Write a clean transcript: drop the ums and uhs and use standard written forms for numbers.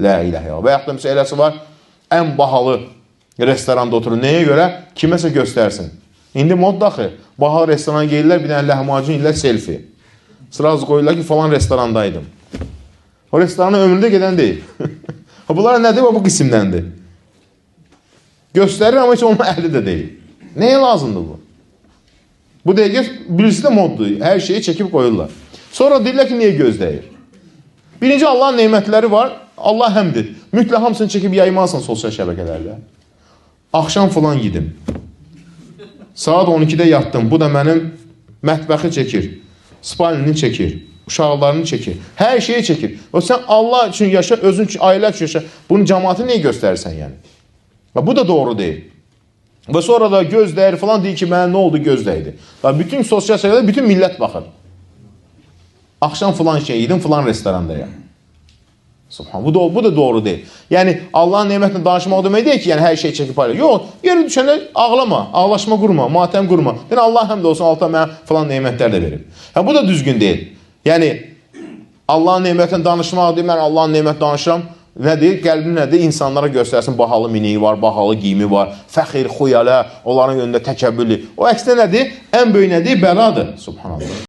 La ilahə illallah. Və yaxud da məsələ eləsi var, ən bahalı restoranda oturur. Nəyə görə? Kiməsə göstərsin. İndi modda axı, bahalı restorana gelirlər, bir dənə ləhmacun ilə selfie. Sırazı qoyurlar ki, falan restorandaydım. O restorana ömründə gedən deyil. Bunlar nədir? Bu qismdəndir. Göstərir, amma heç onun əhli də deyil. Nəyə lazımdır bu? Bu dəqiqə birisi də moddur. Hər şeyi çəkib qoyurlar. Sonra deyirlər ki, niyə gözləyir? Birinci, Allahın neymətləri var. Allah həmdir. Mütləq hamısını çəkib yaymalısın sosial şəbəkələrdə. Axşam falan yedim. Saat 12-də yatdım. Bu da mənim mətbəxi çəkir. Spalnini çəkir. Uşaqlarını çəkir. Hər şeyi çəkir. O sən Allah üçün yaşa, özün üçün, ailə üçün yaşa. Bunun cəmaatı niyə göstərirsən yəni? Bu da doğru deyil. Və sonra da gözdəyir falan deyir ki, mənə nə oldu gözdəydi. Bütün sosial şəbəkələrdə bütün millət baxır. Axşam falan şey yedim, falan restorandayam. Subhan, bu da doğru deyil. Yəni, Allahın neymətini danışmaq demək deyil ki, yəni hər şey çəkib payla. Yox, yeri düşəndə ağlama, ağlaşma qurma, matəm qurma. Yəni, Allah həmd olsun, Allah mənə falan neymətlər də verir. Bu da düzgün deyil. Yəni, Allahın neymətini danışmaq deyil, mən Allahın neymətini danışıram. Nə deyil? Qəlbim nədir? İnsanlara göstərsin, bahalı miniyi var, bahalı giyimi var, fəxir, xuyalə, onların önündə təkəbbürlü. O əksdə nədir? Ən böyük nədir? Bəladır. Subhanallah.